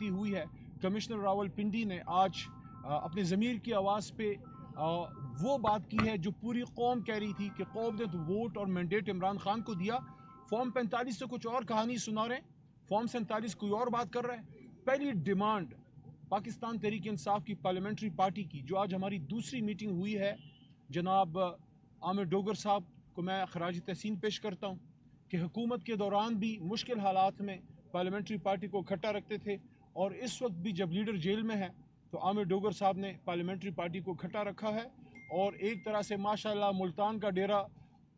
हुई है। कमिश्नर रावलपिंडी ने आज अपने ज़मीर की आवाज़ पे वो बात की है जो पूरी कौम कह रही थी कि कौम ने तो वोट और मैंडेट इमरान खान को दिया। फॉर्म 45 से कुछ और कहानी सुना रहे हैं, फॉर्म 47 कोई और बात कर रहा है। पहली डिमांड पाकिस्तान तहरीक इंसाफ की पार्लियामेंट्री पार्टी की, जो आज हमारी दूसरी मीटिंग हुई है, जनाब आमिर डोगर साहब को मैं खराज तहसीन पेश करता हूँ कि हुकूमत के दौरान भी मुश्किल हालात में पार्लियामेंट्री पार्टी को इकट्ठा रखते थे, और इस वक्त भी जब लीडर जेल में है तो आमिर डोगर साहब ने पार्लियामेंट्री पार्टी को इकट्ठा रखा है, और एक तरह से माशाल्लाह मुल्तान का डेरा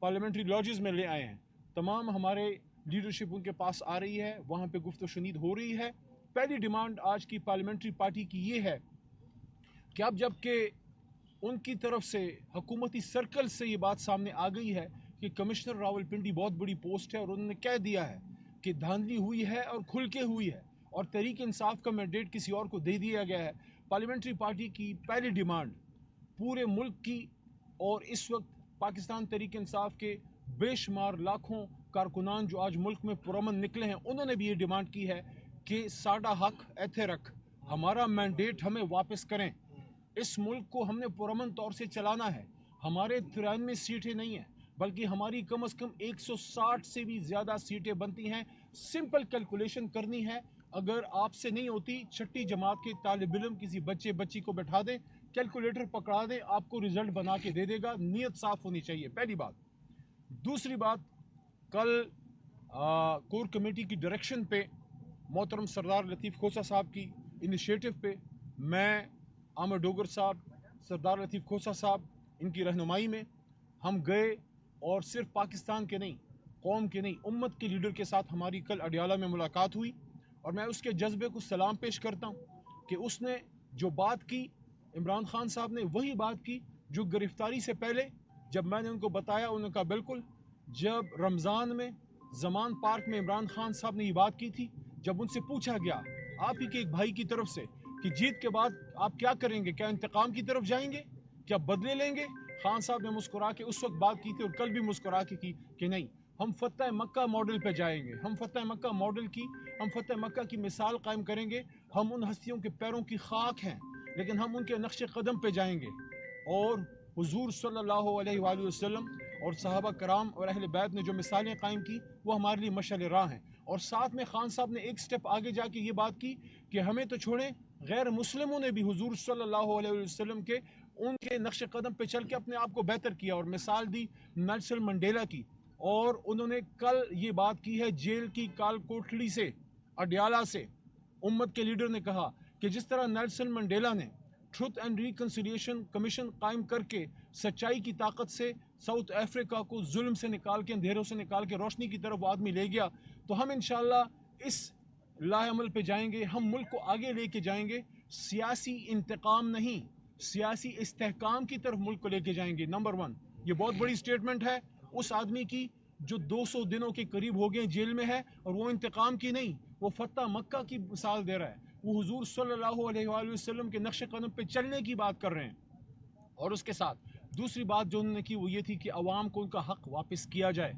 पार्लियामेंट्री लॉजेस में ले आए हैं। तमाम हमारे लीडरशिप उनके पास आ रही है, वहाँ पे गुफ्त शुनीद हो रही है। पहली डिमांड आज की पार्लियामेंट्री पार्टी की ये है कि अब जबकि उनकी तरफ से हुकूमती सर्कल से ये बात सामने आ गई है कि कमिश्नर रावलपिंडी बहुत बड़ी पोस्ट है, और उन्होंने कह दिया है कि धांधली हुई है और खुल के हुई है, और तहरीक इंसाफ का मैंडेट किसी और को दे दिया गया है। पार्लियामेंट्री पार्टी की पहली डिमांड पूरे मुल्क की, और इस वक्त पाकिस्तान तहरीक इंसाफ के बेशुमार लाखों कारकुनान जो आज मुल्क में पुरअमन निकले हैं, उन्होंने भी ये डिमांड की है कि साडा हक एथे रख, हमारा मैंडेट हमें वापस करें। इस मुल्क को हमने पुरअमन तौर से चलाना है। हमारे 93 सीटें नहीं हैं, बल्कि हमारी कम से कम 160 से भी ज़्यादा सीटें बनती हैं। सिंपल कैलकुलेशन करनी है, अगर आपसे नहीं होती, छठी जमात के तालिब इल्म किसी बच्चे बच्ची को बैठा दें, कैलकुलेटर पकड़ा दें, आपको रिजल्ट बना के दे देगा। नीयत साफ होनी चाहिए, पहली बात। दूसरी बात, कल कोर कमेटी की डायरेक्शन पे मोहतरम सरदार लतीफ़ खोसा साहब की इनिशिएटिव पे मैं, आमिर डोगर साहब, सरदार लतीफ़ खोसा साहब, इनकी रहनुमाई में हम गए, और सिर्फ पाकिस्तान के नहीं, कौम के नहीं, उम्मत के लीडर के साथ हमारी कल अडियाला में मुलाकात हुई। और मैं उसके जज्बे को सलाम पेश करता हूँ कि उसने जो बात की, इमरान खान साहब ने वही बात की जो गिरफ्तारी से पहले जब मैंने उनको बताया, उन्होंने कहा बिल्कुल। जब रमज़ान में जमान पार्क में इमरान खान साहब ने ये बात की थी, जब उनसे पूछा गया आप ही के एक भाई की तरफ से कि जीत के बाद आप क्या करेंगे, क्या इंतकाम की तरफ जाएंगे, क्या बदले लेंगे, खान साहब ने मुस्कुरा के उस वक्त बात की थी, और कल भी मुस्कुरा के की कि नहीं, हम फतह मक्का मॉडल पे जाएंगे, हम फतह मक्का मॉडल की, हम फतह मक्का की मिसाल कायम करेंगे। हम उन हस्तियों के पैरों की खाक हैं, लेकिन हम उनके नक्शे कदम पे जाएंगे, और हुजूर सल्लल्लाहु अलैहि वसल्लम और सहाबा कराम और अहले बैत ने जो मिसालें कायम की, वो हमारे लिए मशाल राह हैं। और साथ में खान साहब ने एक स्टेप आगे जाके ये बात की कि हमें तो छोड़ें, गैर मुस्लिमों ने भी हुजूर सल्लल्लाहु अलैहि वसल्लम के उनके नक्शे कदम पे चल के अपने आप को बेहतर किया, और मिसाल दी नेल्सन मंडेला की। और उन्होंने कल ये बात की है जेल की काल कोठड़ी से, अडियाला से, उम्मत के लीडर ने कहा कि जिस तरह नेल्सन मंडेला ने ट्रुथ एंड रिकन्सिलिएशन कमीशन कायम करके सच्चाई की ताकत से साउथ अफ्रीका को जुल्म से निकाल के, अंधेरों से निकाल के रोशनी की तरफ आदमी ले गया, तो हम इंशाअल्लाह इस लाएअमल पे जाएंगे, हम मुल्क को आगे लेके जाएंगे। सियासी इंतकाम नहीं, सियासी इस्तेहकाम की तरफ मुल्क को लेके जाएंगे। नंबर 1, ये बहुत बड़ी स्टेटमेंट है उस आदमी की जो 200 दिनों के करीब हो गए जेल में है, और वो इंतकाम की नहीं, वो फतह मक्का की मिसाल दे रहा है, वो हुजूर सल्लल्लाहु अलैहि वसल्लम के नक्शे कदम पे चलने की बात कर रहे हैं। और उसके साथ दूसरी बात जो उन्होंने की वो ये थी कि अवाम को उनका हक वापस किया जाए,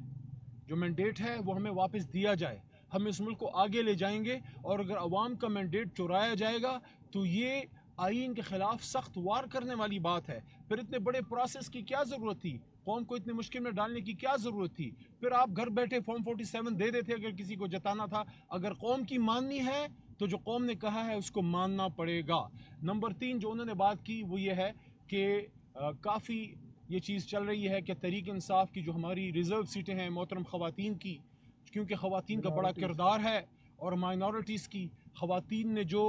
जो मैंडेट है वो हमें वापस दिया जाए, हम इस मुल्क को आगे ले जाएंगे। और अगर अवाम का मैंडेट चुराया जाएगा तो ये आइन के खिलाफ सख्त वार करने वाली बात है। फिर इतने बड़े प्रोसेस की क्या ज़रूरत थी, कौम को इतने मुश्किल में डालने की क्या ज़रूरत थी। फिर आप घर बैठे फॉर्म 47 दे देते अगर किसी को जताना था। अगर कौम की माननी है तो जो कौम ने कहा है उसको मानना पड़ेगा। नंबर 3 जो उन्होंने बात की वो ये है कि काफ़ी ये चीज़ चल रही है कि तहरीक इंसाफ की जो हमारी रिज़र्व सीटें हैं मोहतरम ख़वातीन की, क्योंकि ख़वातीन का बड़ा किरदार है, और माइनॉरिटीज़ की ख़वातीन ने जो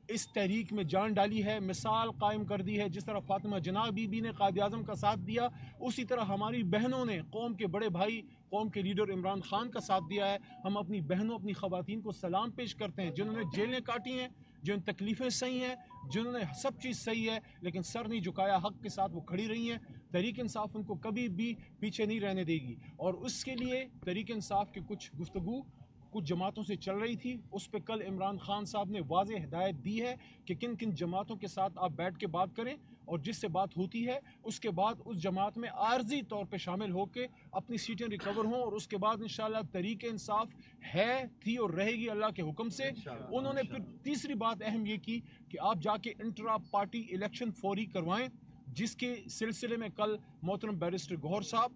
इस तहरीक में जान डाली है, मिसाल कायम कर दी है। जिस तरह फातिमा जना बीबी ने कायद आज़म का साथ दिया, उसी तरह हमारी बहनों ने कौम के बड़े भाई, कौम के लीडर इमरान खान का साथ दिया है। हम अपनी बहनों, अपनी ख़वातीन को सलाम पेश करते हैं, जिन्होंने जेलें काटी हैं, जिन तकलीफ़ें सही हैं, जिन्होंने सब चीज़ सही है, लेकिन सर नहीं झुकाया, हक़ के साथ वो खड़ी रही हैं। तहरीक इंसाफ उनको कभी भी पीछे नहीं रहने देगी, और उसके लिए तहरीक इंसाफ के कुछ गुफ्तगू कुछ जमातों से चल रही थी, उस पर कल इमरान खान साहब ने वाज़ेह हिदायत दी है कि किन किन जमातों के साथ आप बैठ के बात करें, और जिससे बात होती है उसके बाद उस जमात में आर्जी तौर पे शामिल होकर अपनी सीटें रिकवर हों, और उसके बाद इंशाल्लाह तहरीक इंसाफ है, थी और रहेगी अल्लाह के हुक्म से। उन्होंने फिर तीसरी बात अहम ये की कि आप जाके इंट्रा पार्टी इलेक्शन फौरी करवाएं, जिसके सिलसिले में कल मोहतरम बैरिस्टर गौहर साहब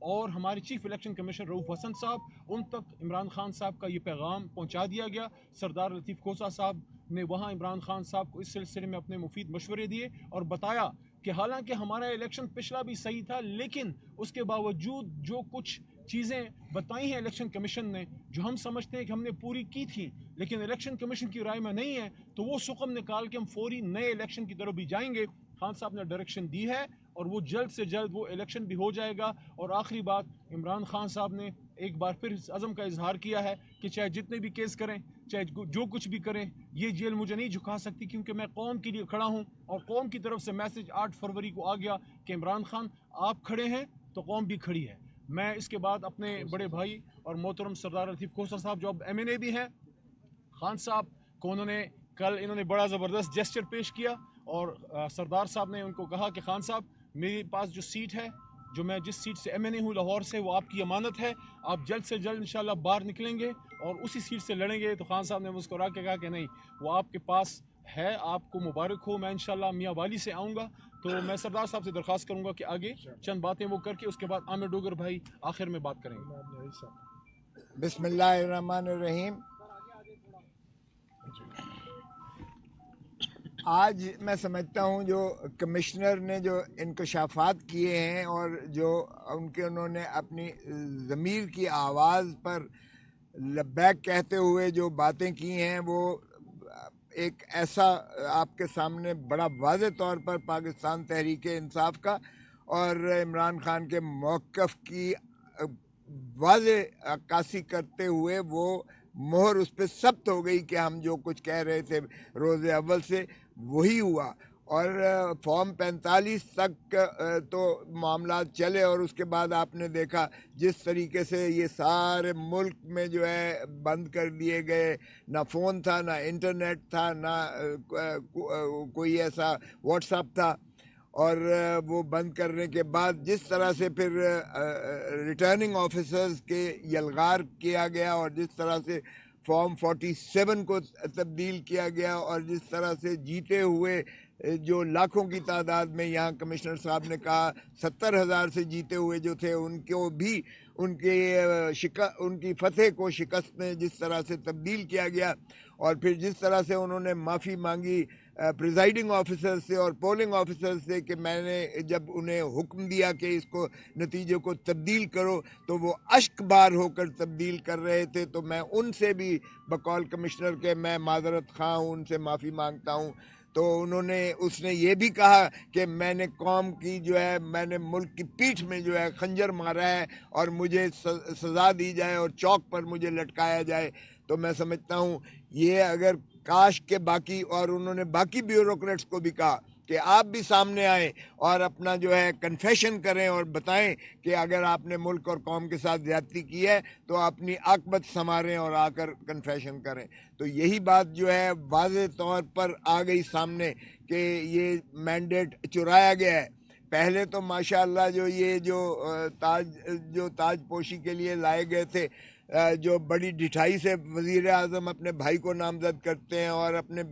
और हमारे chief election commissioner Rauf Hasan साहब, उन तक इमरान खान साहब का ये पैगाम पहुंचा दिया गया। सरदार लतीफ़ खोसा साहब ने वहाँ इमरान खान साहब को इस सिलसिले में अपने मुफीद मशवरे दिए और बताया कि हालांकि हमारा इलेक्शन पिछला भी सही था, लेकिन उसके बावजूद जो कुछ चीज़ें बताई हैं इलेक्शन कमीशन ने, जो हम समझते हैं कि हमने पूरी की थी, लेकिन इलेक्शन कमीशन की राय में नहीं है, तो वो सुकम निकाल के हम फौरी नए इलेक्शन की तरफ भी जाएंगे। खान साहब ने डायरेक्शन दी है और वो जल्द से जल्द वो इलेक्शन भी हो जाएगा। और आखिरी बात, इमरान खान साहब ने एक बार फिर इस अज़म का इजहार किया है कि चाहे जितने भी केस करें, चाहे जो कुछ भी करें, ये जेल मुझे नहीं झुका सकती, क्योंकि मैं कौम के लिए खड़ा हूँ। और कौम की तरफ से मैसेज 8 फरवरी को आ गया कि इमरान खान आप खड़े हैं तो कौम भी खड़ी है। मैं इसके बाद अपने बड़े भाई और मोहतरम सरदार लतीफ़ खोसा साहब, जो अब MNA भी हैं, खान साहब को इन्होंने बड़ा ज़बरदस्त जेस्चर पेश किया, और सरदार साहब ने उनको कहा कि खान साहब, मेरे पास जो सीट है, जो मैं जिस सीट से MNA हूँ लाहौर से, वो आपकी अमानत है, आप जल्द से जल्द इंशाल्लाह बाहर निकलेंगे और उसी सीट से लड़ेंगे। तो खान साहब ने मुस्कुरा के कहा कि नहीं, वो आपके पास है, आपको मुबारक हो, मैं इंशाल्लाह मियाँ वाली से आऊँगा। तो मैं सरदार साहब से दरख्वास्त करूँगा कि आगे चंद बातें वो करके उसके बाद आमिर डोगर भाई आखिर में बात करेंगे। बिस्मिल्लाहिर्रहमानिर्रहीम। आज मैं समझता हूँ जो कमिश्नर ने जो इंकशाफात किए हैं और जो उन्होंने अपनी ज़मीर की आवाज़ पर लब्बैक कहते हुए जो बातें की हैं, वो एक ऐसा आपके सामने बड़ा वाज़ेह तौर पर पाकिस्तान तहरीक इंसाफ का और इमरान खान के मौक़िफ़ की वाज़ेह अक्कासी करते हुए वो मोहर उस पर सख्त हो गई कि हम जो कुछ कह रहे थे रोज़े अव्वल से वही हुआ। और फॉर्म 45 तक तो मामला चले, और उसके बाद आपने देखा जिस तरीके से ये सारे मुल्क में जो है बंद कर दिए गए, ना फ़ोन था, ना इंटरनेट था, ना कोई ऐसा व्हाट्सएप था, और वो बंद करने के बाद जिस तरह से फिर रिटर्निंग ऑफिसर्स के यलगार किया गया, और जिस तरह से फॉर्म 47 को तब्दील किया गया, और जिस तरह से जीते हुए जो लाखों की तादाद में, यहाँ कमिश्नर साहब ने कहा 70,000 से जीते हुए जो थे, उनको भी उनकी फतह को शिकस्त में जिस तरह से तब्दील किया गया, और फिर जिस तरह से उन्होंने माफ़ी मांगी प्रिजाइडिंग ऑफिसर से और पोलिंग ऑफिसर से कि मैंने जब उन्हें हुक्म दिया कि इसको नतीजे को तब्दील करो, तो वो अश्क बार होकर तब्दील कर रहे थे। तो मैं उनसे भी बकौल कमिश्नर के मैं माजरत खा हूँ, उनसे माफ़ी मांगता हूँ। तो उसने ये भी कहा कि मैंने कौम की जो है, मैंने मुल्क की पीठ में जो है खंजर मारा है, और मुझे सज़ा दी जाए और चौक पर मुझे लटकाया जाए। तो मैं समझता हूँ ये अगर काश के बाकी, और उन्होंने बाकी ब्यूरोक्रेट्स को भी कहा कि आप भी सामने आएँ और अपना जो है कन्फेशन करें और बताएं कि अगर आपने मुल्क और कौम के साथ ज़्यादती की है तो अपनी आकबत संवारें और आकर कन्फेशन करें। तो यही बात जो है वाज़ेह तौर पर आ गई सामने कि ये मैंडेट चुराया गया है। पहले तो माशाअल्लाह जो ताजपोशी के लिए लाए गए थे, जो बड़ी ढिठाई से वज़ीर आज़म अपने भाई को नामज़द करते हैं और अपने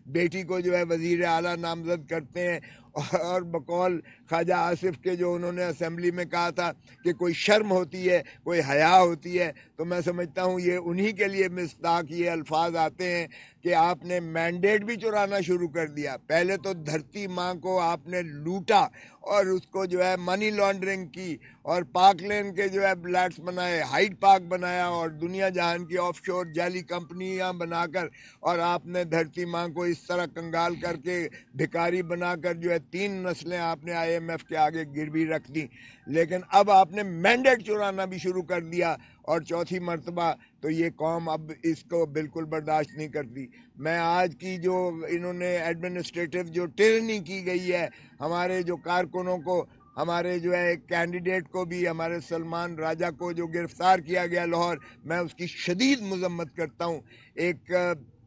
बेटी को जो है वज़ीर आला नामज़द करते हैं, और बकौल ख्वाजा आसिफ के जो उन्होंने असेंबली में कहा था कि कोई शर्म होती है, कोई हया होती है, तो मैं समझता हूँ ये उन्हीं के लिए मिस्ताक ये अल्फाज आते हैं कि आपने मैंडेट भी चुराना शुरू कर दिया। पहले तो धरती माँ को आपने लूटा और उसको जो है मनी लॉन्ड्रिंग की, और पाक लेन के जो है फ्लैट्स बनाए, हाइड पार्क बनाया, और दुनिया जहान की ऑफशोर जाली कंपनियां बनाकर, और आपने धरती माँ को इस तरह कंगाल करके भिखारी बनाकर जो है 3 नस्लें आपने IMF के आगे गिरवी रख दी। लेकिन अब आपने मैंडेट चुराना भी शुरू कर दिया, और चौथी मर्तबा तो ये कौम अब इसको बिल्कुल बर्दाश्त नहीं करती। मैं आज की जो इन्होंने एडमिनिस्ट्रेटिव जो टिरनी की गई है, हमारे जो कारकुनों को ہمارے جو ہے کینڈیڈیٹ کو بھی, ہمارے سلمان راجہ کو جو گرفتار کیا گیا لاہور, میں اس کی شدید مذمت کرتا ہوں. ایک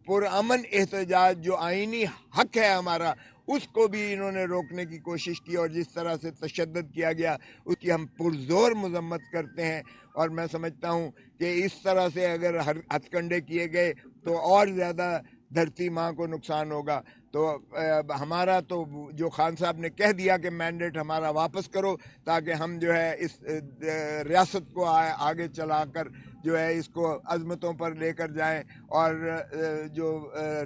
پرامن احتجاج جو آئینی حق ہے ہمارا, اس کو بھی انہوں نے روکنے کی کوشش کی, اور جس طرح سے تشدد کیا گیا اس کی ہم پرزور مذمت کرتے ہیں. اور میں سمجھتا ہوں کہ اس طرح سے اگر ہتھ کنڈے کیے گئے تو اور زیادہ دھرتی ماں کو نقصان ہوگا. تو ہمارا تو جو خان صاحب نے کہہ دیا کہ مینڈیٹ ہمارا واپس کرو, تاکہ ہم جو ہے اس ریاست کو آگے چلا کر جو ہے اس کو عظمتوں پر لے کر جائیں, اور جو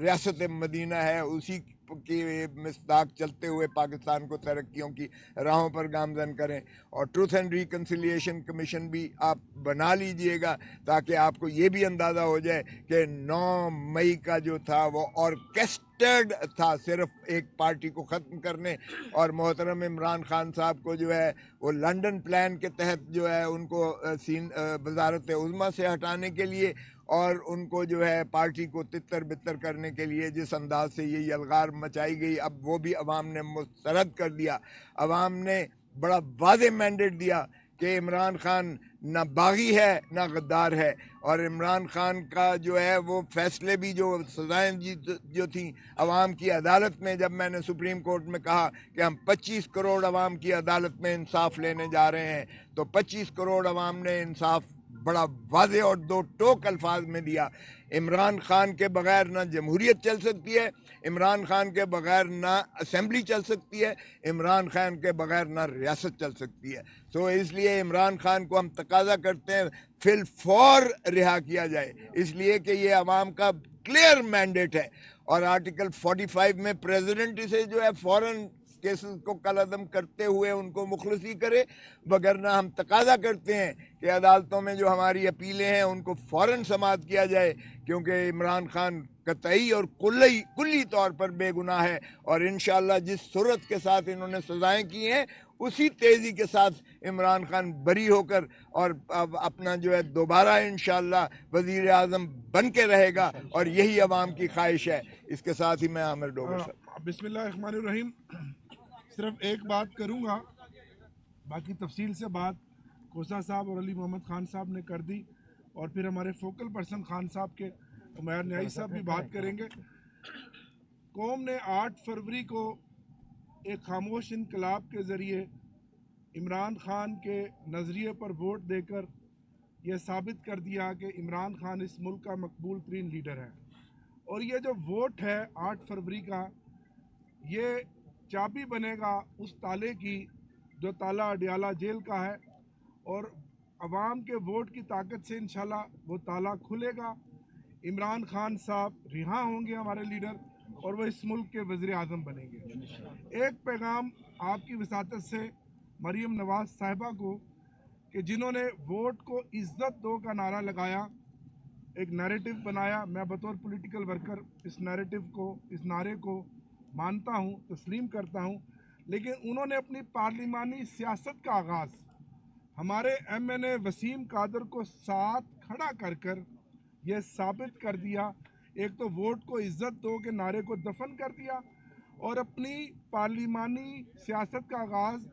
ریاست مدینہ ہے اسی کی مصداق چلتے ہوئے پاکستان کو ترقیوں کی راہوں پر گامزن کریں. اور ٹروتھ اینڈ ریکنسیلیشن کمیشن بھی آپ بنا لیجئے گا, تاکہ آپ کو یہ بھی اندازہ ہو جائے کہ 9 مئی کا جو تھا وہ آرکیسٹرڈ تھا صرف ایک پارٹی کو ختم کرنے, اور محترم عمران خان صاحب کو جو ہے وہ لنڈن پلان کے تحت جو ہے ان کو وزارت عظمیٰ سے ہٹانے کے لیے, اور ان کو جو ہے پارٹی کو تتر بتر کرنے کے لیے جس انداز سے یہ یلغار مچائی گئی, اب وہ بھی عوام نے مسترد کر دیا. عوام نے بڑا واضح مینڈیٹ دیا کہ عمران خان نہ باغی ہے نہ غدار ہے, اور عمران خان کا جو ہے وہ فیصلے بھی, جو سزائیں جو تھیں عوام کی عدالت میں, جب میں نے سپریم کورٹ میں کہا کہ ہم 25 کروڑ عوام کی عدالت میں انصاف لینے جا رہے ہیں, تو 25 کروڑ عوام نے انصاف بڑا واضح اور 2 ٹوک الفاظ میں دیا. عمران خان کے بغیر نہ جمہوریت چل سکتی ہے, عمران خان کے بغیر نہ اسمبلی چل سکتی ہے, عمران خان کے بغیر نہ ریاست چل سکتی ہے. تو اس لیے عمران خان کو ہم تقاضا کرتے ہیں فی الفور رہا کیا جائے, اس لیے کہ یہ عوام کا کلیئر مینڈیٹ ہے, اور آرٹیکل 45 میں پریزیڈنٹ اسے جو ہے فوراً کیسز کو کالعدم کرتے ہوئے ان کو مخلصی کرے, وگرنہ ہم تقاضا کرتے ہیں کہ عدالتوں میں جو ہماری اپیلیں ہیں ان کو فوراً سماعت کیا جائے, کیونکہ عمران خان قطعی اور کلی طور پر بے گناہ ہے, اور انشاءاللہ جس صورت کے ساتھ انہوں نے سزائیں کی ہیں اسی تیزی کے ساتھ عمران خان بری ہو کر اور اپنا جو ہے دوبارہ انشاءاللہ وزیر اعظم بن کے رہے گا, اور یہی عوام کی خواہش ہے. اس کے ساتھ ہی میں عامر ڈوگر صاحب. بسم اللہ الرحمن الرحیم. صرف ایک بات کروں گا, باقی تفصیل سے بات کوسا صاحب اور علی محمد خان صاحب نے کر دی, اور پھر ہمارے فوکل پرسن خان صاحب کے عمیر نیائی صاحب بھی بات کریں گے. قوم نے 8 فروری کو ایک خاموش انقلاب کے ذریعے عمران خان کے نظریے پر ووٹ دے کر یہ ثابت کر دیا کہ عمران خان اس ملک کا مقبول ترین لیڈر ہے. اور یہ جو ووٹ ہے 8 فروری کا, یہ چابی بنے گا اس تالے کی جو تالا اڈیالہ جیل کا ہے, اور عوام کے ووٹ کی طاقت سے انشاءاللہ وہ تالا کھلے گا. عمران خان صاحب رہا ہوں گے ہمارے لیڈر, اور وہ اس ملک کے وزیر اعظم بنیں گے. ایک پیغام آپ کی وساطت سے مریم نواز صاحبہ کو, کہ جنہوں نے ووٹ کو عزت دو کا نعرہ لگایا, ایک نیریٹو بنایا. میں بطور پولیٹیکل ورکر اس نیریٹو کو, اس نعرے کو مانتا ہوں, تسلیم کرتا ہوں, لیکن انہوں نے اپنی پارلیمانی سیاست کا آغاز ہمارے ایم این اے وسیم قادر کو ساتھ کھڑا کر یہ ثابت کر دیا. ایک تو ووٹ کو عزت دو کے نعرے کو دفن کر دیا, اور اپنی پارلیمانی سیاست کا آغاز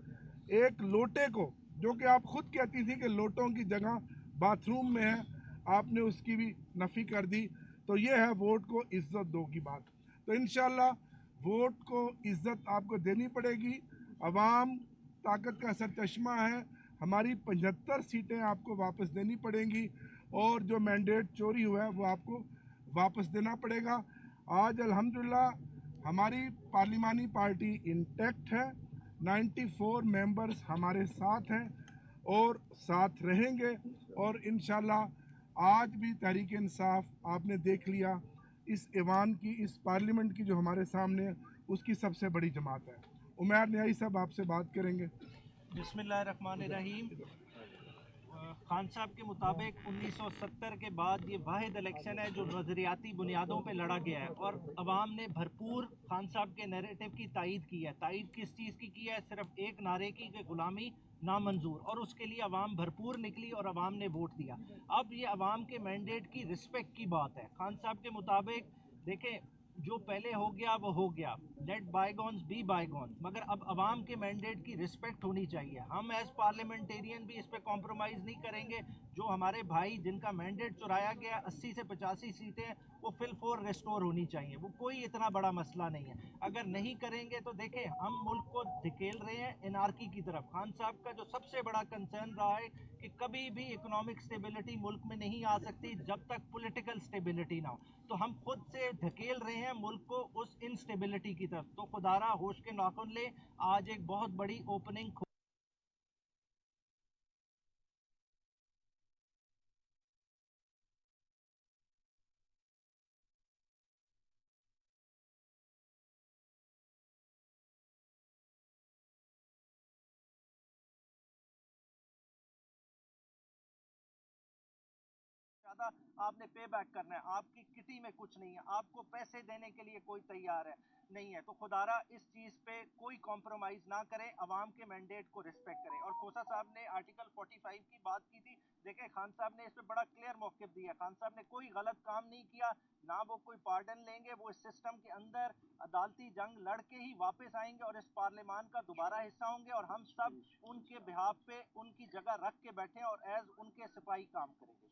ایک لوٹے کو, جو کہ آپ خود کہتی تھی کہ لوٹوں کی جگہ باتھ روم میں ہے, آپ نے اس کی بھی نفی کر دی. تو یہ ہے ووٹ کو عزت دو کی بات. تو انشاءاللہ ووٹ کو عزت آپ کو دینی پڑے گی. عوام طاقت کا سرچشمہ ہے, ہماری 75 سیٹیں آپ کو واپس دینی پڑیں گی, اور جو مینڈیٹ چوری ہوا ہے وہ آپ کو واپس دینا پڑے گا. آج الحمدللہ ہماری پارلیمانی پارٹی انٹیکٹ ہے, 94 ممبرز ہمارے ساتھ ہیں اور ساتھ رہیں گے, اور انشاءاللہ آج بھی تحریک انصاف آپ نے دیکھ لیا اس ایوان کی, اس پارلیمنٹ کی جو ہمارے سامنے ہے, اس کی سب سے بڑی جماعت ہے. عمیر نیائی صاحب آپ سے بات کریں گے. بسم اللہ الرحمن الرحیم. خان صاحب کے مطابق 1970 کے بعد یہ واحد الیکشن ہے جو نظریاتی بنیادوں پہ لڑا گیا ہے, اور عوام نے بھرپور خان صاحب کے نیریٹو کی تائید کی ہے. تائید کس چیز کی ہے؟ صرف ایک نعرے کی کہ غلامی نامنظور, اور اس کے لیے عوام بھرپور نکلی اور عوام نے ووٹ دیا. اب یہ عوام کے مینڈیٹ کی رسپیکٹ کی بات ہے. خان صاحب کے مطابق دیکھیں, जो पहले हो गया वो हो गया, लेट बायगॉन्स बी बायगॉन्स, मगर अब अवाम के मैंडेट की रिस्पेक्ट होनी चाहिए। हम एज पार्लियामेंटेरियन भी इस पे कॉम्प्रोमाइज़ नहीं करेंगे। जो हमारे भाई जिनका मैंडेट चुराया गया 80 से 85 सीटें, वो फिल फोर रेस्टोर होनी चाहिए, वो कोई इतना बड़ा मसला नहीं है। अगर नहीं करेंगे तो देखें हम मुल्क को धकेल रहे हैं एनार्की की तरफ। खान साहब का जो सबसे बड़ा कंसर्न रहा है कि कभी भी इकोनॉमिक स्टेबिलिटी मुल्क में नहीं आ सकती जब तक पॉलिटिकल स्टेबिलिटी ना हो, तो हम खुद से धकेल रहे हैं मुल्क को उस इंस्टेबिलिटी की तरफ। तो खुदारा होश के नाखुन ले, आज एक बहुत बड़ी ओपनिंग ज्यादा आपने पे बैक करना है। आपकी किटी में कुछ नहीं है, आपको पैसे देने के लिए कोई तैयार है नहीं है। तो खुदारा इस चीज पे कोई कॉम्प्रोमाइज ना करें, अवाम के मैंडेट को रिस्पेक्ट करें। और खोसा साहब ने आर्टिकल 45 की बात की थी, देखें खान साहब ने इस पे बड़ा क्लियर मौक़िफ़ दिया। खान साहब ने कोई गलत काम नहीं किया, ना वो कोई पार्डन लेंगे। वो इस सिस्टम के अंदर अदालती जंग लड़ के ही वापस आएंगे और इस पार्लियामान का दोबारा हिस्सा होंगे, और हम सब उनके बिहाफ पे उनकी जगह रख के बैठे और एज उनके सिपाही काम करेंगे।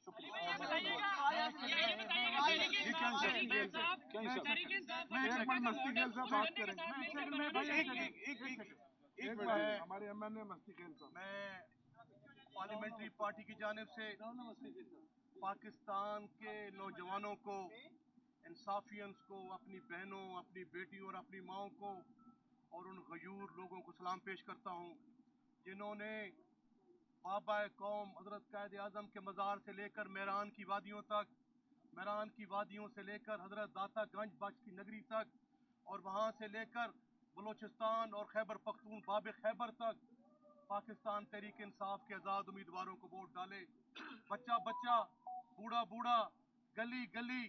हमारे एमएनए मस्ती खेल साहब, मैं पार्लियामेंट्री पार्टी की जानिब से पाकिस्तान के नौजवानों को, इंसाफियंस को, अपनी बहनों, अपनी बेटियों और अपनी माओं को और उन गयूर लोगों को सलाम पेश करता हूँ जिन्होंने बाबा कौम हज़रत कायद आज़म के मज़ार से लेकर मेरान की वादियों तक, मेरान की वादियों से लेकर हज़रत दाता गंज बख्श की नगरी तक, और वहाँ से लेकर बलूचिस्तान और खैबर पख्तून बाब खैबर तक पाकिस्तान तहरीक इंसाफ के आज़ाद उम्मीदवारों को वोट डाले। बच्चा बच्चा, बूढ़ा बूढ़ा, गली गली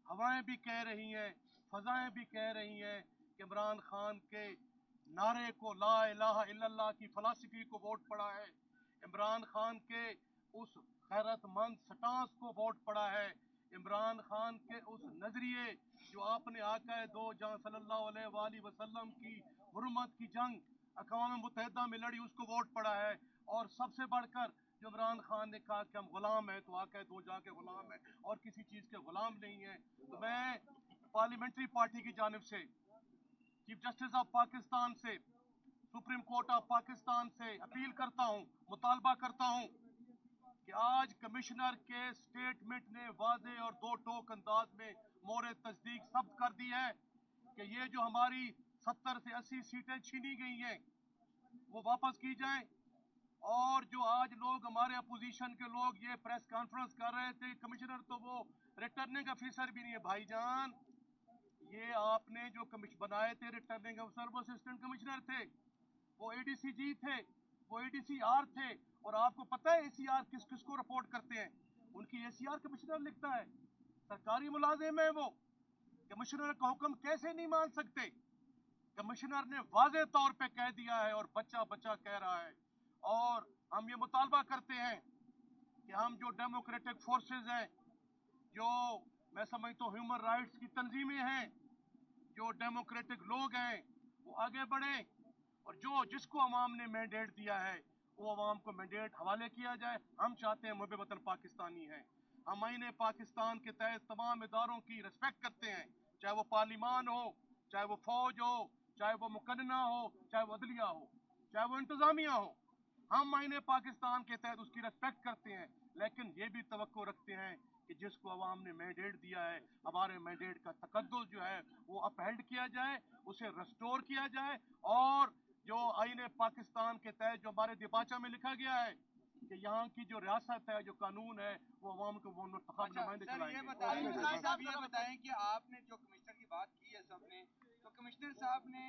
हवाएं भी कह रही हैं, फ़ज़ाएं भी कह रही हैं कि इमरान खान के नारे को, ला इलाहा इल्लल्लाह की फ़लसफ़ी को वोट पड़ा है, इमरान खान के उस गैरतमंद स्टांस को वोट पड़ा है, इमरान खान के उस नजरिए जो आपने आका दो जहां सल्लल्लाहु अलैहि वसल्लम की हुर्मत की जंग अक़वाम मुत्तहिदा में लड़ी, उसको वोट पड़ा है। और सबसे बढ़कर जो इमरान खान ने कहा कि हम गुलाम हैं, तो आका दो जहां के गुलाम हैं और किसी चीज़ के गुलाम नहीं हैं। तो मैं पार्लियामेंट्री पार्टी की जानिब से चीफ जस्टिस ऑफ पाकिस्तान से, सुप्रीम कोर्ट ऑफ पाकिस्तान से अपील करता हूँ, मुतालबा करता हूँ कि आज कमिश्नर के स्टेटमेंट ने वाज़े और दो टोक अंदाज में मोहर तस्दीक सब कर दी है कि ये जो हमारी 70 से 80 सीटें छीनी गई हैं वो वापस की जाएं। और जो आज लोग हमारे अपोजिशन के लोग ये प्रेस कॉन्फ्रेंस कर रहे थे, कमिश्नर तो वो रिटर्निंग अफिसर भी नहीं है भाईजान, ये आपने जो कमिश्नर बनाए थे रिटर्निंग अफसर वो असिस्टेंट कमिश्नर थे, वो एडीसीजी थे, वो एडीसीआर थे। और आपको पता है एसीआर किस किस को रिपोर्ट करते हैं? उनकी एसीआर कमिश्नर लिखता है, सरकारी मुलाजिम है वो। कमिश्नर का हुक्म कैसे नहीं मान सकते? कमिश्नर ने वाज़े तौर पे कह दिया है और बच्चा बच्चा कह रहा है। और हम ये मुतालबा करते हैं कि हम जो डेमोक्रेटिक फोर्सेस हैं, जो मैं समझता हूँ ह्यूमन राइट्स की तंजीमें हैं, जो डेमोक्रेटिक लोग हैं, वो आगे बढ़ें और जो जिसको अवाम ने मैंडेट दिया है वो अवाम को मैंडेट हवाले किया जाए। हम चाहते हैं मुहब्बे वतन पाकिस्तानी हैं, हम आईने पाकिस्तान के तहत तमाम इदारों की रिस्पेक्ट करते हैं, चाहे वो पार्लिमान हो, चाहे वो फौज हो, चाहे वो मुकन्ना हो, चाहे वो अदलिया हो, चाहे वो इंतजामिया हो। हम आईने पाकिस्तान के तहत उसकी रिस्पेक्ट करते हैं, लेकिन ये भी तवक्को रखते हैं कि जिसको अवाम ने मैंडेट दिया है, हमारे मैंडेट का तकद्दुस जो है वो अपहेल्ड किया जाए, उसे रेस्टोर किया जाए। और जो आईने पाकिस्तान के तहत जो हमारे दिबाचा में लिखा गया है कि यहाँ की जो रियासत है, जो कानून है, वो अवाम को वो नुमाइंदे चलाएंगे। ये बताएं कि आपने जो कमिश्नर की बात की है सबने, तो कमिश्नर साहब ने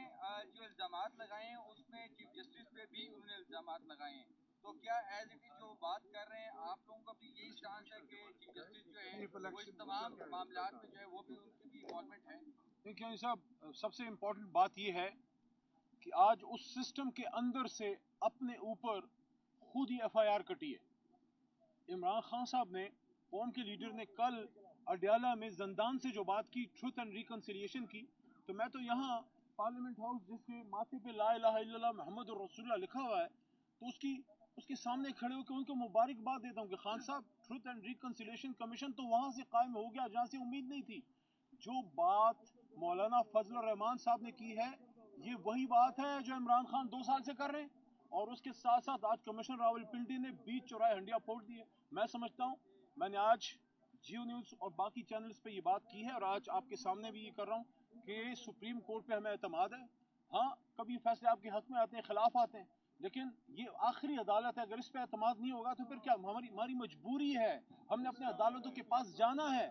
जो इल्जामात लगाए हैं उसमें चीफ जस्टिस पे भी उन्होंने इल्जामात लगाए हैं, तो क्या एज इट इज जो बात कर रहे हैं आप लोगों का भी यही स्टांस है कि चीफ जस्टिस जो है वो इस तमाम मामलात में जो है वो भी उनकी भी इन्वॉल्वमेंट है? देखिए साहब, सबसे इम्पोर्टेंट बात यह है कि आज उस सिस्टम के अंदर से अपने ऊपर खुद ही FIR कटी है। इमरान खान साहब ने, कौम के लीडर ने कल अडियाला में जंदान से जो बात की, ट्रुथ एंड रिकन्सिलिएशन की, तो मैं तो यहाँ पार्लियामेंट हाउस जिसके माथे पे ला इलाहा इल्लल्लाह मुहम्मदुर रसूलुल्लाह लिखा हुआ है, तो उसके सामने खड़े होकर उनको मुबारकबाद देता हूँ कि खान साहब, ट्रुथ एंड रिकन्सिलिएशन कमीशन तो वहाँ से कायम हो गया जहाँ से उम्मीद नहीं थी। जो बात मौलाना फजल रहमान साहब ने की है, ये वही बात है जो इमरान खान 2 साल से कर रहे हैं, और उसके साथ साथ आज कमिश्नर रावलपिंडी ने बीच चौराहे हंडिया फोड़ दी है। मैं समझता हूँ, मैंने आज जियो न्यूज़ और बाकी चैनल्स पे ये बात की है और आज आपके सामने भी ये कर रहा हूँ कि सुप्रीम कोर्ट पे हमें एतमाद है। हाँ, कभी फैसले आपके हक में आते हैं, खिलाफ आते हैं, लेकिन ये आखिरी अदालत है। अगर इस पे एतमाद नहीं होगा तो फिर क्या, हमारी मजबूरी है, हमने अपने अदालतों के पास जाना है।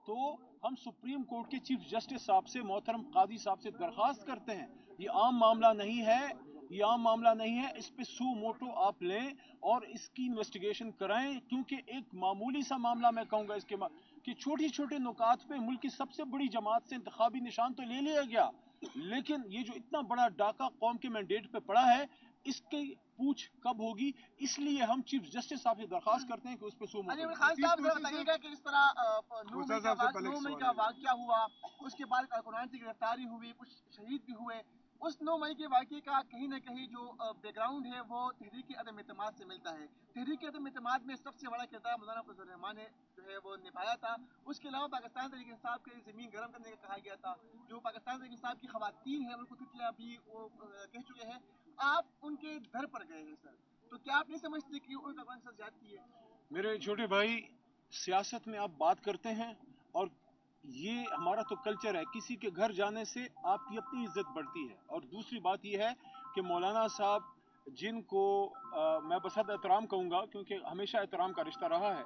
तो हम सुप्रीम कोर्ट के चीफ जस्टिस साहब से, मोहतरम कादी साहब से दरख्वास्त करते हैं, ये आम मामला नहीं है, ये आम मामला नहीं है, इस पे सू मोटो आप लें और इसकी इन्वेस्टिगेशन कराएं, क्योंकि एक मामूली सा मामला मैं कहूँगा इसके कि छोटी छोटे नुकात पे मुल्क की सबसे बड़ी जमात से इंतखाबी निशान तो ले लिया गया, लेकिन ये जो इतना बड़ा डाका कौम के मैंडेट पे पड़ा है, इसकी पूछ कब होगी। इसलिए हम चीफ जस्टिस साहब से दरख्वास्त करते हैं कि उस पर सू मोटो खान साहब जरा बताइएगा कि इस तरह 9 मई का वाकया हुआ, उसके बाद कारकुनान की गिरफ्तारी हुई, कुछ शहीद भी हुए, उस 9 मई के वाकये का कहीं ना कहीं जो बैकग्राउंड है वो तहरीक अदम एतमाद से मिलता है। तहरीक अदम एतमाद में सबसे बड़ा किरदार मौलाना फजल रहमान ने जो है वो निभाया था। उसके अलावा पाकिस्तान तहरीक इंसाफ के ज़मीन गर्म करने का कहा गया था। जो पाकिस्तान तहरीक इंसाफ की खवातीन हैं उनको तितलियां भी वो कह चुके हैं। आप उनके घर पर गए हैं सर, तो क्या आप नहीं समझते कि उनका कौन सा ज्यादती है? मेरे छोटे भाई, सियासत में आप बात करते हैं और ये हमारा तो कल्चर है, किसी के घर जाने से आपकी अपनी इज्जत बढ़ती है। और दूसरी बात ये है कि मौलाना साहब जिनको मैं बसद एहतराम कहूँगा, क्योंकि हमेशा एहतराम का रिश्ता रहा है,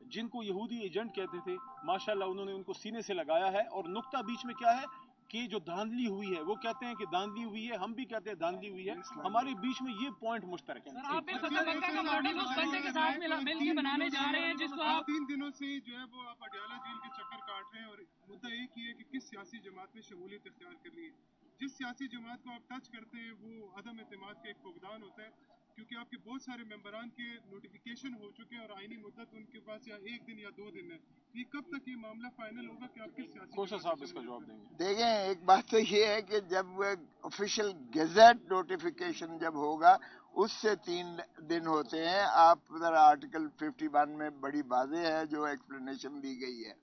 जिनको यहूदी एजेंट कहते थे, माशाल्लाह उन्होंने उनको सीने से लगाया है। और नुक्ता बीच में क्या है कि जो धांधली हुई है, वो कहते हैं कि धांधली हुई है, हम भी कहते हैं धांधली हुई है, हमारे बीच में ये पॉइंट मुश्तरक है। आप भी फजल मक्का का मॉडल उस बंदे के साथ मिल के बनाने जा रहे हैं जिसको आप 3 दिनों से जो है वो आप अडियाला जेल के चक्कर काट रहे हैं, और मुद्दा एक ही है कि किस सियासी जमात में शमूलियत इख्तियार करनी है। जिस सियासी जमात को आप टच करते हैं वो अदम एतमाद का एक फुकदान होता है, क्योंकि आपके बहुत सारे मेंबरान के नोटिफिकेशन हो चुके हैं और आईनी मुद्दत उनके पास या 1 दिन या 2 दिन है। ये कब तक ये मामला फाइनल होगा कि आप किस सियासी कोसा साहब इसका जवाब देंगे? देखें, एक बात तो ये है कि जब ऑफिशियल गेजेट नोटिफिकेशन जब होगा उससे 3 दिन होते हैं। आप उधर आर्टिकल 51 में बड़ी वाज़ेह है जो एक्सप्लेनेशन दी गई है।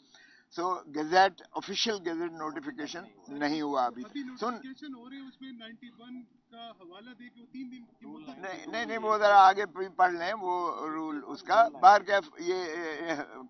सो गेजेट, ऑफिशियल गेजेट नोटिफिकेशन नहीं हुआ अभी। नोटिफिकेशन हो रहे हैं उसमें 91 का हवाला दे के 3 दिन की मुद्दत नहीं, वो जरा आगे पढ़ लें वो रूल उसका। बाहर क्या ये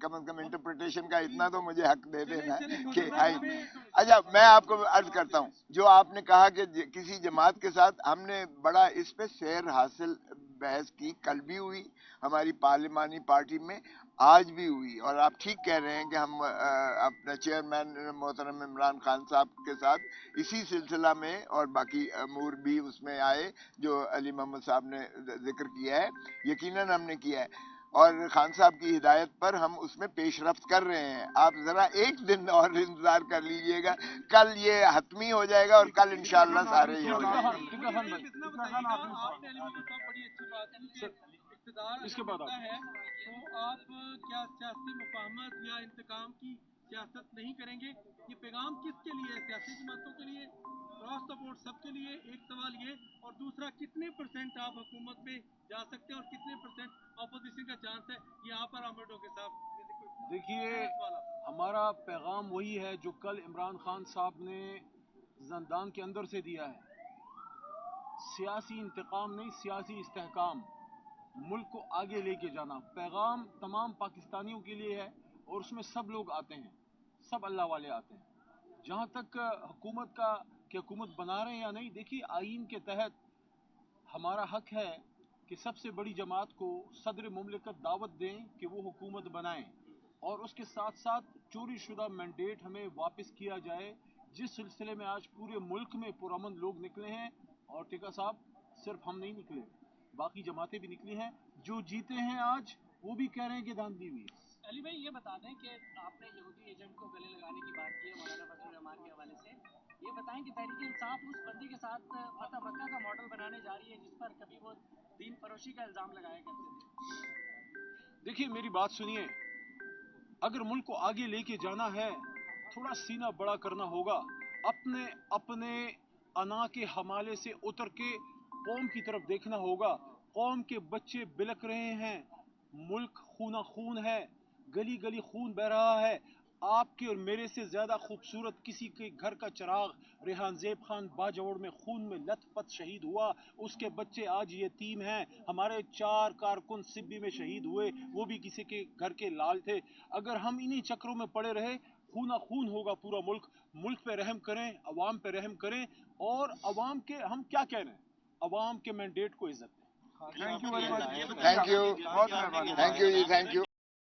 कम से कम इंटरप्रिटेशन का इतना तो मुझे हक दे देना कि अच्छा, मैं आपको अर्ज करता हूँ, जो आपने कहा कि किसी जमात के साथ, हमने बड़ा इस पे सैर हासिल बहस की, कल भी हुई हमारी पार्लिमानी पार्टी में, आज भी हुई। और आप ठीक कह रहे हैं कि हम अपने चेयरमैन मोहतरम इमरान खान साहब के साथ इसी सिलसिला में और बाकी अमूर भी उसमें आए जो अली मोहम्मद साहब ने जिक्र किया है, यकीनन हमने किया है, और खान साहब की हिदायत पर हम उसमें पेशरफ्त कर रहे हैं। आप जरा 1 दिन और इंतजार कर लीजिएगा, कल ये हतमी हो जाएगा और कल इंशाअल्लाह सारे ये हो जाएंगे। इसके बाद है तो आप क्या सियासी मुफाहमत या इंतकाम की सियासत नहीं करेंगे? ये पैगाम किसके लिए है? सियासी जमातों के लिए, क्रॉस द बोर्ड सबके लिए? एक सवाल ये, और दूसरा कितने % आप हुकूमत पे जा सकते हैं और कितने % अपोजिशन का चांस है? ये आप और आमडो के साथ देखिए, हमारा पैगाम वही है जो कल इमरान खान साहब ने जंदान के अंदर से दिया है। सियासी इंतकाम नहीं, सियासी इस्तेहकाम, मुल्क को आगे लेके जाना। पैगाम तमाम पाकिस्तानियों के लिए है और उसमें सब लोग आते हैं, सब अल्लाह वाले आते हैं। जहाँ तक हुकूमत का कि हुकूमत बना रहे हैं या नहीं, देखिए आइन के तहत हमारा हक है कि सबसे बड़ी जमात को सदर मुमलिकत दावत दें कि वो हुकूमत बनाएं, और उसके साथ साथ चोरी शुदा मैंडेट हमें वापस किया जाए, जिस सिलसिले में आज पूरे मुल्क में पुरअमन लोग निकले हैं। और टिका साहब, सिर्फ हम नहीं निकले, बाकी जमातें भी निकली हैं। जो जीते हैं आज वो भी कह रहे हैं कि धांधली हुई। अली भाई ये बता दें कि आपने यहूदी एजेंट को गले लगाने की बात की है मौलाना फजल रहमान के हवाले से, ये बताएं कि तहरीक इंसाफ उस बंदी के साथ फतह मक्का का मॉडल बनाने जा रही है जिस पर कभी वो दीन फरोशी का इल्ज़ाम लगाया करते थे। देखिए, मेरी बात सुनिए, अगर मुल्क को आगे लेके जाना है, थोड़ा सीना बड़ा करना होगा, अपने अपने अना के हमाले से उतर के कौम की तरफ देखना होगा। कौम के बच्चे बिलक रहे हैं, मुल्क खूना खून है, गली गली खून बह रहा है। आपके और मेरे से ज्यादा खूबसूरत किसी के घर का चिराग रेहान ज़ेब खान बाजौड़ में खून में लथपथ शहीद हुआ, उसके बच्चे आज यतीम हैं। हमारे 4 कारकुन सिब्बी में शहीद हुए, वो भी किसी के घर के लाल थे। अगर हम इन्हीं चक्रों में पड़े रहे, खूना खून होगा पूरा मुल्क। मुल्क पे रहम करें, अवाम पे रहम करें, और अवाम के हम क्या कह रहे हैं, अवाम के मैंडेट को इज्जत दें। थैंक यू, बहुत मेहरबानी, थैंक यू जी, थैंक यू।